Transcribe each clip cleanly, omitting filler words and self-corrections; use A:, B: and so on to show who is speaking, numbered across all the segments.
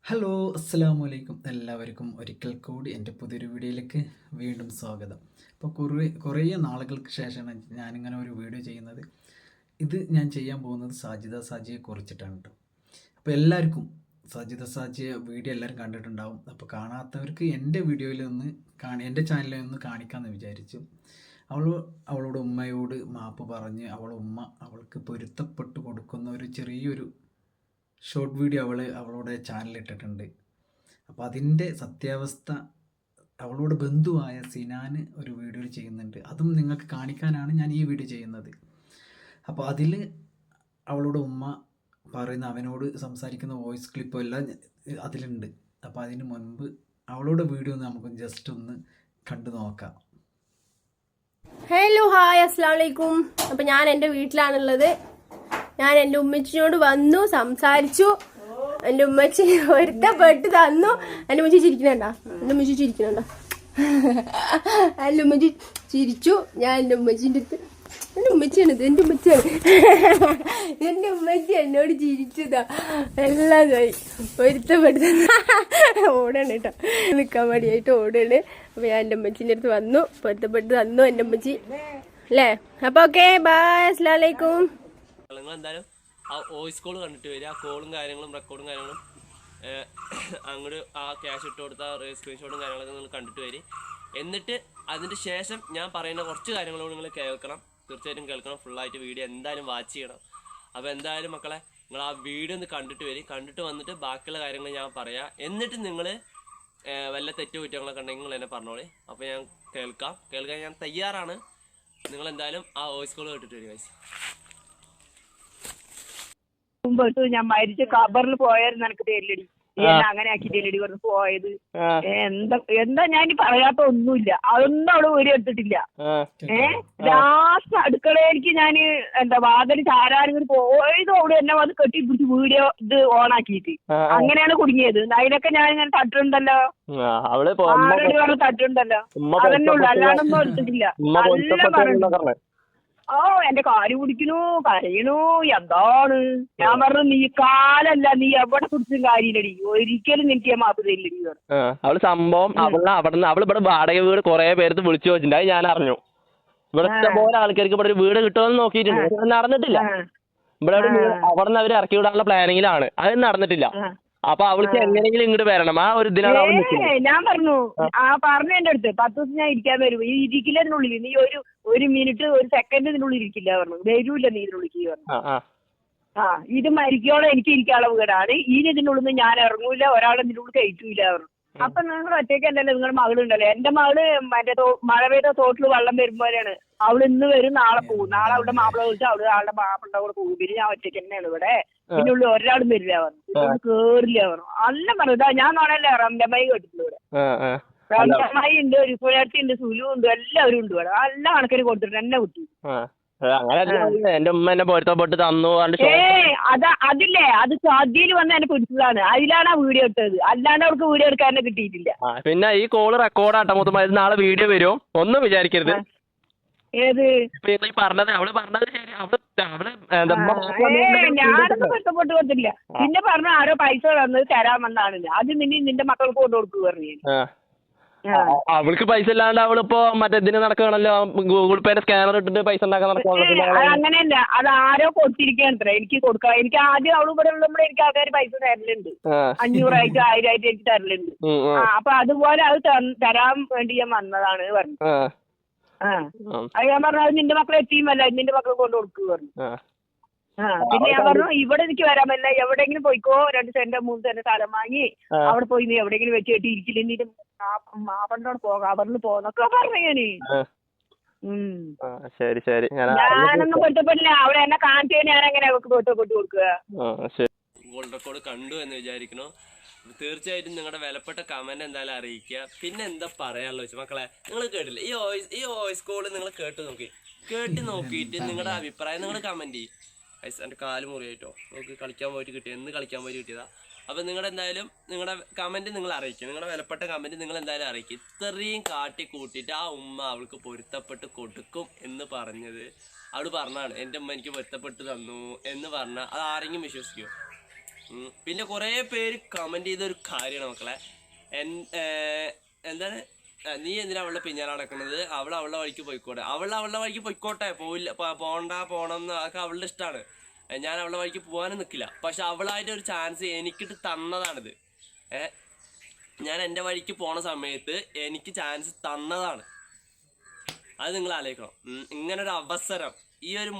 A: Hello അസ്സലാമു അലൈക്കും എല്ലാവർക്കും ഒരിക്കൽ കൂടി എൻ്റെ പുതിയൊരു വീഡിയോയിലേക്ക് വീണ്ടും സ്വാഗതം. അപ്പോൾ കുറേ നാളുകൾക്ക് ശേഷമാണ് ഞാനിങ്ങനെ ഒരു വീഡിയോ ചെയ്യുന്നത്. ഇത് ഞാൻ ചെയ്യാൻ പോകുന്നത് സാജിദ സാജിയെ കുറിച്ചിട്ടാണ് കേട്ടോ. അപ്പോൾ എല്ലാവർക്കും സാജിദ സാജിയെ വീഡിയോ എല്ലാവരും കണ്ടിട്ടുണ്ടാവും. അപ്പോൾ കാണാത്തവർക്ക് എൻ്റെ വീഡിയോയിൽ ഒന്ന് എൻ്റെ ചാനലിൽ ഒന്ന് കാണിക്കാമെന്ന് വിചാരിച്ചു. അവളുടെ ഉമ്മയോട് മാപ്പ് പറഞ്ഞ് അവൾക്ക് പൊരുത്തപ്പെട്ട് കൊടുക്കുന്ന ഒരു ചെറിയൊരു ഷോർട്ട് വീഡിയോ അവളുടെ ചാനലിട്ടിട്ടുണ്ട്. അപ്പോൾ അതിൻ്റെ സത്യാവസ്ഥ അവളുടെ ബന്ധുവായ സിനാൻ ഒരു വീഡിയോ ചെയ്യുന്നുണ്ട്. അതും നിങ്ങൾക്ക് കാണിക്കാനാണ് ഞാൻ ഈ വീഡിയോ ചെയ്യുന്നത്. അപ്പോൾ അതിൽ അവളുടെ ഉമ്മ പറയുന്ന അവനോട് സംസാരിക്കുന്ന വോയിസ് ക്ലിപ്പും എല്ലാം അതിലുണ്ട്. അപ്പോൾ അതിന് മുൻപ് അവളുടെ വീഡിയോ നമുക്ക് ജസ്റ്റ് ഒന്ന് കണ്ടു നോക്കാം.
B: ഹലോ ഹായ് അസ്സലാമു അലൈക്കും. അപ്പം ഞാൻ എൻ്റെ വീട്ടിലാണുള്ളത്. ഞാൻ എൻ്റെ ഉമ്മച്ചിനോട് വന്നു, സംസാരിച്ചു. എൻ്റെ ഉമ്മച്ചി ഒരുത്തപ്പെട്ട് തന്നു. എൻ്റെ ഉമ്മച്ചി ചിരിക്കണുണ്ടോ? എൻ്റെ ഉമ്മച്ചി ചിരിക്കണുണ്ടോ? എൻ്റെ ഉമ്മച്ചി ചിരിച്ചു. ഞാൻ എൻ്റെ ഉമ്മച്ചിൻ്റെ അടുത്ത് എൻ്റെ ഉമ്മച്ചിയാണിത്, എൻ്റെ ഉമ്മച്ചി എന്നോട് ചിരിച്ചതാ. എല്ലാം പോയി ഒരുത്തപ്പെട്ട് ഓടാണ് കേട്ടോ, നിൽക്കാൻ മടിയായിട്ട് ഓടാണ്. അപ്പോൾ ഞാൻ എൻ്റെ ഉമ്മച്ചീൻ്റെ അടുത്ത് വന്നു, പൊരുത്തപ്പെട്ട് തന്നു എൻ്റെ ഉമ്മച്ചി അല്ലേ. അപ്പോൾ ഓക്കെ ബൈ, അസ്സലാമു അലൈക്കും.
C: നിങ്ങൾ എന്തായാലും ആ വോയിസ് കോൾ കണ്ടിട്ട് വരിക. ആ കോളും കാര്യങ്ങളും റെക്കോർഡും കാര്യങ്ങളും അങ്ങോട്ട് ആ ക്യാഷ് ഇട്ട് കൊടുത്ത സ്ക്രീൻഷോട്ടും കാര്യങ്ങളൊക്കെ നിങ്ങൾ കണ്ടിട്ട് വരും. എന്നിട്ട് അതിൻ്റെ ശേഷം ഞാൻ പറയുന്ന കുറച്ച് കാര്യങ്ങളോട് നിങ്ങൾ കേൾക്കണം, തീർച്ചയായിട്ടും കേൾക്കണം. ഫുള്ളായിട്ട് വീഡിയോ എന്തായാലും വാച്ച് ചെയ്യണം. അപ്പോൾ എന്തായാലും മക്കളെ, നിങ്ങൾ ആ വീഡിയോ ഒന്ന് കണ്ടിട്ട് വരും. കണ്ടിട്ട് വന്നിട്ട് ബാക്കിയുള്ള കാര്യങ്ങൾ ഞാൻ പറയാം. എന്നിട്ട് നിങ്ങൾ വല്ല തെറ്റുകുറ്റങ്ങളൊക്കെ ഉണ്ടെങ്കിൽ നിങ്ങൾ എന്നെ പറഞ്ഞോളി. അപ്പോൾ ഞാൻ കേൾക്കാൻ ഞാൻ തയ്യാറാണ്. നിങ്ങളെന്തായാലും ആ വോയിസ് കോൾ കേട്ടിട്ട് വരും ഗൈസ്.
D: മുമ്പോട്ട് ഞാൻ മരിച്ച ഖബറിൽ പോയായിരുന്നു എനിക്ക് തരില്ലടി, അങ്ങനെ ആക്കി തരില്ലടി പറഞ്ഞു പോയത്. എന്താ ഞാൻ പറയാത്ത ഒന്നുമില്ല, അതൊന്നും അവിടെ ഒരു എടുത്തിട്ടില്ല. ലാസ്റ്റ് അടുക്കളയിലേക്ക് ഞാൻ വാതിൽ ചാരാനും പോയതും അവിടെ എന്നെ വന്ന് കെട്ടിപ്പിടിച്ച് വീഡിയോ ഇത് ഓണാക്കിയിട്ട് അങ്ങനെയാണ് കുടുങ്ങിയത്. അതിനൊക്കെ ഞാൻ ഇങ്ങനെ തട്ടുണ്ടല്ലോ, ആരോട് തട്ടുണ്ടല്ലോ, അതന്നെ ഉള്ളു, അല്ലാണ്ടൊന്നും എടുത്തിട്ടില്ല. നല്ല പറഞ്ഞു, ഓ എന്റെ കാല് പിടിക്കണു, കരയണു, എന്താണ് ഞാൻ പറഞ്ഞു, നീ കാലല്ല, നീ എവിടെ കുറിച്ചും കാര്യമില്ലടി, ഒരിക്കലും എനിക്ക് ഞാൻ മാപ്പ് തരില്ലടി.
E: അവള് സംഭവം അവള് ഇവിടെ വാടക വീട് കുറെ പേര് വിളിച്ചു വെച്ചിട്ടുണ്ട്. അത് ഞാൻ അറിഞ്ഞു. ഇവിടെ ഇഷ്ടംപോലെ ആൾക്കാർക്ക് ഇവിടെ ഒരു വീട് കിട്ടുമെന്ന് നോക്കിയിട്ടുണ്ട്, നടന്നിട്ടില്ല. ഇവിടെ അവിടെ നിന്ന് അവര് ഇറക്കി വിടാനുള്ള പ്ലാനിങ്ങിലാണ്, അത് നടന്നിട്ടില്ല. അപ്പൊ അവൾക്ക് എങ്ങനെയെങ്കിലും ഇങ്ങോട്ട് വരണം, ആ ഒരു ഇതിലാണ് അവൾ നിൽക്കുന്നത്.
D: ഞാൻ പറഞ്ഞു എന്റെ അടുത്ത് 10 ദിവസം ഞാൻ ഇരിക്കാൻ വരും, ഈ ഇരിക്കില്ല ഇതിനുള്ളിൽ, നീ ഒരു മിനിറ്റ് ഒരു സെക്കൻഡ് ഇതിനുള്ളിൽ ഇരിക്കില്ല പറഞ്ഞു, വരൂല്ല നീ ഇതിനുള്ളിൽ പറഞ്ഞു. ഇത് മരിക്കോളം എനിക്ക് ഇരിക്കാനുള്ള വീടാണ്, ഇനി ഇതിനുള്ളിൽ നിന്ന് ഞാൻ ഇറങ്ങൂല, ഒരാളെ ഇതിനുള്ളിൽ കയറ്റൂല പറഞ്ഞു. അപ്പൊ നിങ്ങൾ ഒറ്റയ്ക്കല്ലല്ലോ, നിങ്ങളുടെ മകളുണ്ടല്ലോ. എന്റെ മകള് മറ്റേ മഴ പെയ്ത തോട്ടിൽ വെള്ളം വരുമ്പോഴാണ്, അവള് ഇന്ന് വരും നാളെ പോകും, നാളെ അവളുടെ മാപ്പിള വിളിച്ച് ആളുടെ മാപ്പിളുടെ കൂടെ പോകും, പിന്നെ ഞാൻ ഒറ്റയ്ക്ക് തന്നെയാണ് ഇവിടെ, പിന്നെ ഉള്ളിൽ ഒരാളും വരില്ല പറഞ്ഞു, കേറില്ല പറഞ്ഞു. അല്ല പറഞ്ഞതാ, ഞാൻ നോണല്ലേ റംലമായി കേട്ടിട്ടുണ്ട് ഇവിടെ. റംലമായി ഉണ്ട്, റിഫുലാർത്തി ഉണ്ട്, സുലു ഉണ്ട്, എല്ലാവരും ഉണ്ട് ഇവിടെ. നല്ല കണക്കിന് കൊടുത്തിട്ടുണ്ട് എന്നെ കുട്ടി.
E: എന്റെ ഉമ്മ എന്നെ പൊരുത്തപ്പെട്ട് തന്നു.
D: അതില്ലേ, അത് സദ്യയിൽ വന്ന് എന്നെ പിടിച്ചതാണ്, അതിലാണ് ആ വീഡിയോ എടുത്തത്, അല്ലാണ്ട് അവർക്ക് വീഡിയോ എടുക്കാൻ എന്നെ കിട്ടിയിട്ടില്ല.
E: പിന്നെ ഈ കോള് റെക്കോർഡാട്ടോ മുത്തമ്മ, നാളെ വീഡിയോ വരും, ഒന്നും വിചാരിക്കരുത്.
D: ഏത്
E: പറഞ്ഞത് അവള് പറഞ്ഞത് ശരി,
D: ഞാനൊന്നും പൊരുത്തപ്പെട്ട് കൊടുത്തില്ല. പിന്നെ പറഞ്ഞു ആരോ പൈസ തന്നത് തരാമെന്നാണ്, അത് നിന്റെ മക്കൾക്ക് കൊണ്ട് കൊടുക്കുക പറഞ്ഞു.
E: അവൾക്ക് പൈസ ഇല്ലാണ്ട് അവളിപ്പോ മറ്റേ ഇതിന് നടക്കുകയാണല്ലോ, ഗൂഗിൾ പേയുടെ സ്കാനർ ഇട്ടിട്ട് പൈസ ഉണ്ടാക്കാൻ നടക്കുകയാണല്ലോ.
D: അങ്ങനെയല്ല, അത് ആരോ കൊടുത്തിരിക്കുകയാണത്രേ, എനിക്ക് കൊടുക്കാം. എനിക്ക് ആദ്യം അവള് ഇവിടെ ഉള്ളപ്പോൾ എനിക്ക് ആൾക്കാർ പൈസ തരലുണ്ട്, 500 ആയിട്ട് 1000 ആയിട്ട് എനിക്ക് തരലുണ്ട്. അപ്പൊ അതുപോലെ അത് തരാൻ വേണ്ടി ഞാൻ വന്നതാണ് പറഞ്ഞു. അത് ഞാൻ പറഞ്ഞു, അത് നിന്റെ മക്കളെ എത്തിയുമല്ല, നിന്റെ മക്കളെ കൊണ്ട് കൊടുക്കുക പറഞ്ഞു. പിന്നെ ഞാൻ പറഞ്ഞു, ഇവിടെ എനിക്ക് വരാമല്ല, എവിടെയെങ്കിലും പോയിക്കോ, 2 സെന്റ് 3 സെന്റ് സ്ഥലം വാങ്ങി അവിടെ പോയി നീ എവിടെയെങ്കിലും വെച്ച് കെട്ടി ഇരിക്കില്ല, നീ മാപ്പണ്ടോട് പോകാം, അവരിൽ പോന്നൊക്കെ പറഞ്ഞു ഞാന്.
E: ശരി ശരി,
D: ഞാനൊന്നും പൊരുത്തപ്പെട്ടില്ല, അവിടെ എന്നെ കാണിച്ചു ഞാൻ എങ്ങനെ അവർക്ക് പൊരുത്തപ്പെട്ട് കൊടുക്കുക.
C: ഗോൾഡ് റെക്കോർഡ് കണ്ടു എന്ന് വിചാരിക്കണു. തീർച്ചയായിട്ടും നിങ്ങളുടെ വിലപ്പെട്ട കമന്റ് എന്തായാലും അറിയിക്കുക. പിന്നെ എന്താ പറയാനുള്ള വെച്ചാൽ മക്കളെ, നിങ്ങൾ കേട്ടില്ല ഈ വോയിസ് കോള് നിങ്ങൾ കേട്ട് നോക്കിയിട്ട് നിങ്ങളുടെ അഭിപ്രായം നിങ്ങൾ കമന്റ് ചെയ്യും. എൻ്റെ കാല് മുറിയായിട്ടോ, നമുക്ക് കളിക്കാൻ പോയിട്ട് കിട്ടിയത്, എന്ന് കളിക്കാൻ പോയിട്ട് കിട്ടിയതാ. അപ്പം നിങ്ങളുടെ കമന്റ് നിങ്ങൾ അറിയിക്കുക, നിങ്ങളുടെ വിലപ്പെട്ട കമന്റ് നിങ്ങൾ എന്തായാലും അറിയിക്കുക. ഇത്രയും കാട്ടി കൂട്ടിയിട്ട് ആ ഉമ്മ അവൾക്ക് പൊരുത്തപ്പെട്ട് കൊടുക്കും എന്ന് പറഞ്ഞത് അവൾ പറഞ്ഞാണ്, എൻ്റെ ഉമ്മ എനിക്ക് പൊരുത്തപ്പെട്ട് തന്നു എന്ന് പറഞ്ഞാൽ അത് ആരെങ്കിലും വിശ്വസിക്കുമോ? പിന്നെ കുറേ പേര് കമന്റ് ചെയ്ത ഒരു കാര്യമാണ് മക്കളെ, എന്താണ് നീ എന്തിനാ അവളുടെ പിന്നാലെ നടക്കുന്നത്, അവളുടെ വഴിക്ക് പോയിക്കോട്ടെ. അവളുടെ വഴിക്ക് പോയിക്കോട്ടെ, പോണം എന്നൊക്കെ അവളുടെ ഇഷ്ടമാണ്. ഞാൻ അവളുടെ വഴിക്ക് പോകാനും നിൽക്കില്ല. പക്ഷെ അവളായിട്ട് ഒരു ചാൻസ് എനിക്കിട്ട് തന്നതാണിത്. ഞാൻ എൻ്റെ വഴിക്ക് പോണ സമയത്ത് എനിക്ക് ചാൻസ് തന്നതാണ്. അത് നിങ്ങൾ ആലോചിക്കണം. ഇങ്ങനൊരു അവസരം ഈ ഒരു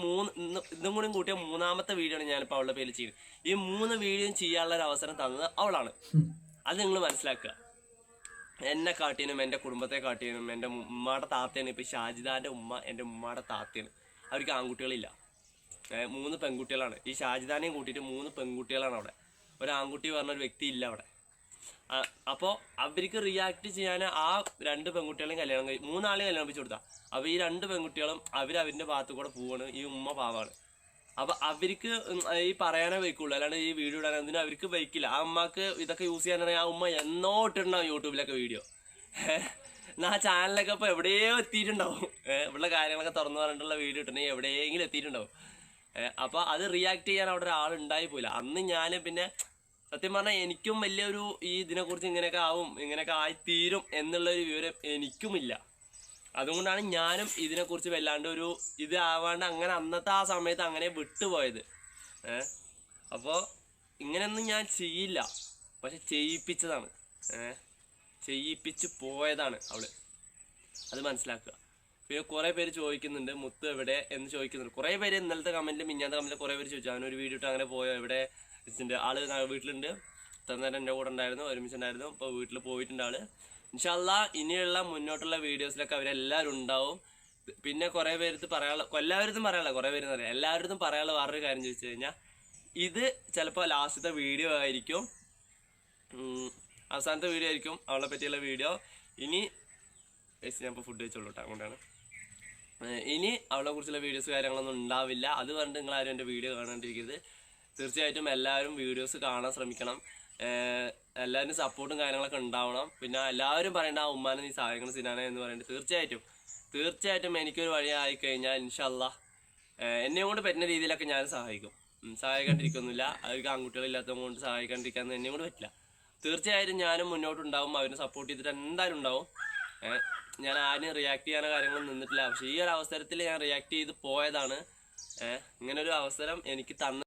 C: ഇതും കൂടി കൂട്ടിയ 3ാമത്തെ വീഡിയോ ആണ് ഞാനിപ്പോൾ അവളുടെ പേരിൽ ചെയ്യുന്നത്. ഈ 3 വീഡിയോയും ചെയ്യാനുള്ള ഒരു അവസരം തന്നത് അവളാണ്. അത് നിങ്ങൾ മനസ്സിലാക്കുക. എന്നെ കാട്ടിയനും എൻ്റെ കുടുംബത്തെ കാട്ടിയനും എൻ്റെ ഉമ്മയുടെ താത്തയാണ്. ഇപ്പോൾ ഷാജിദാൻ്റെ ഉമ്മ എൻ്റെ ഉമ്മയുടെ താത്തയാണ്. അവർക്ക് ആൺകുട്ടികളില്ല, 3 പെൺകുട്ടികളാണ്. ഈ ഷാജിദാനെയും കൂട്ടിയിട്ട് 3 പെൺകുട്ടികളാണ് അവിടെ. ഒരു ആൺകുട്ടി പറഞ്ഞൊരു വ്യക്തി ഇല്ല അവിടെ. അപ്പോൾ അവർക്ക് റിയാക്ട് ചെയ്യാൻ ആ 2 പെൺകുട്ടികളെയും 3 ആളെയും കല്യാണം കഴിച്ചു കൊടുത്താൽ അപ്പോൾ ഈ 2 പെൺകുട്ടികളും അവരവരുടെ ഭാഗത്ത് കൂടെ പോവാണ്. ഈ ഉമ്മ പാവാണ്. അപ്പോൾ അവർക്ക് ഈ പറയാനേ വയ്ക്കുള്ളൂ, അല്ലാണ്ട് ഈ വീഡിയോ ഇടാൻ എന്തിനും അവർക്ക് വയ്ക്കില്ല. ആ ഉമ്മക്ക് ഇതൊക്കെ യൂസ് ചെയ്യാനാണെങ്കിൽ ആ ഉമ്മ എന്നോ ഇട്ടിട്ടുണ്ടാവും യൂട്യൂബിലൊക്കെ വീഡിയോ. എന്നാൽ ആ ചാനലൊക്കെ ഇപ്പോൾ എവിടെയോ എത്തിയിട്ടുണ്ടാവും. ഇവിടെ കാര്യങ്ങളൊക്കെ തുറന്നു പറഞ്ഞിട്ടുള്ള വീഡിയോ ഇട്ടിട്ടുണ്ടെങ്കിൽ എവിടെയെങ്കിലും എത്തിയിട്ടുണ്ടാവും. അപ്പോൾ അത് റിയാക്ട് ചെയ്യാൻ അവിടെ ഒരാൾ ഉണ്ടായി പോയില്ല. അന്ന് ഞാൻ പിന്നെ സത്യം പറഞ്ഞാൽ എനിക്കും വലിയൊരു ഈ ഇതിനെക്കുറിച്ച് ഇങ്ങനെയൊക്കെ ആവും, ഇങ്ങനെയൊക്കെ ആയിത്തീരും എന്നുള്ളൊരു വിവരം എനിക്കുമില്ല. അതുകൊണ്ടാണ് ഞാനും ഇതിനെക്കുറിച്ച് വല്ലാണ്ട് ഒരു ഇത് ആവാണ്ട് അങ്ങനെ അന്നത്തെ ആ സമയത്ത് അങ്ങനെ വിട്ടുപോയത്. അപ്പോൾ ഇങ്ങനെയൊന്നും ഞാൻ ചെയ്യില്ല, പക്ഷെ ചെയ്യിപ്പിച്ചതാണ്. ചെയ്യിപ്പിച്ച് പോയതാണ് അവള്, അത് മനസ്സിലാക്കുക. പിന്നെ കുറേ പേര് ചോദിക്കുന്നുണ്ട് മുത്ത് എവിടെ എന്ന് ചോദിക്കുന്നുണ്ട്. കുറേ പേര് ഇന്നലത്തെ കമൻറ്റിൽ മിഞ്ഞാത്ത കമൻറ്റിൽ കുറേ പേര് ചോദിച്ചു അവനൊരു വീഡിയോ ഇട്ട് അങ്ങനെ പോയോ, എവിടെ ആള് വീട്ടിലുണ്ട്. ഇത്ര നേരം എൻ്റെ കൂടെ ഉണ്ടായിരുന്നു, ഒരുമിച്ചുണ്ടായിരുന്നു. ഇപ്പോൾ വീട്ടിൽ പോയിട്ടുണ്ട് ആള്. ഇൻഷാ അല്ലാഹ് ഇനിയുള്ള മുന്നോട്ടുള്ള വീഡിയോസിലൊക്കെ അവരെല്ലാവരും ഉണ്ടാവും. പിന്നെ കുറേ പേരത്ത് പറയാനുള്ള, എല്ലാവരും പറയാനുള്ള, കുറേ പേര് പറയാം, എല്ലാവരും പറയാനുള്ള വേറൊരു കാര്യം ചോദിച്ചു കഴിഞ്ഞാൽ ഇത് ചിലപ്പോൾ ലാസ്റ്റത്തെ വീഡിയോ ആയിരിക്കും, അവസാനത്തെ വീഡിയോ ആയിരിക്കും അവളെ പറ്റിയുള്ള വീഡിയോ. ഇനി ഞാൻ ഇപ്പോൾ ഫുഡ് കഴിച്ചോളൂ കേട്ടോ, അതുകൊണ്ടാണ്. ഇനി അവളെ കുറിച്ചുള്ള വീഡിയോസ് കാര്യങ്ങളൊന്നും ഉണ്ടാവില്ല. അത് പറഞ്ഞിട്ട് നിങ്ങളാരും എൻ്റെ വീഡിയോ കാണാണ്ടിരിക്കരുത്. തീർച്ചയായിട്ടും എല്ലാവരും വീഡിയോസ് കാണാൻ ശ്രമിക്കണം. എല്ലാവരും സപ്പോർട്ടും കാര്യങ്ങളൊക്കെ ഉണ്ടാവണം. പിന്നെ എല്ലാവരും പറയേണ്ട ആ ഉമ്മാനെ നീ സഹായിക്കണം സിനാനെ എന്ന് പറയുന്നത് തീർച്ചയായിട്ടും എനിക്കൊരു വഴി ആയിക്കഴിഞ്ഞാൽ ഇൻഷാ അല്ലാഹ് എന്നെ കൊണ്ട് പറ്റുന്ന രീതിയിലൊക്കെ ഞാൻ സഹായിക്കും. സഹായിക്കാണ്ടിരിക്കൊന്നുമില്ല. അവർക്ക് ആൺകുട്ടികളില്ലാത്തത് കൊണ്ട് സഹായിക്കാണ്ടിരിക്കാന്ന് എന്നെ കൊണ്ട് പറ്റില്ല. തീർച്ചയായിട്ടും ഞാനും മുന്നോട്ടുണ്ടാവും, അവരെ സപ്പോർട്ട് ചെയ്തിട്ട് എന്തായാലും ഉണ്ടാവും. ഞാൻ ആരും റിയാക്ട് ചെയ്യാനോ കാര്യങ്ങളൊന്നും നിന്നിട്ടില്ല. പക്ഷേ ഈ ഒരു അവസരത്തിൽ ഞാൻ റിയാക്ട് ചെയ്ത് പോയതാണ്. ഇങ്ങനൊരു അവസരം എനിക്ക് തന്ന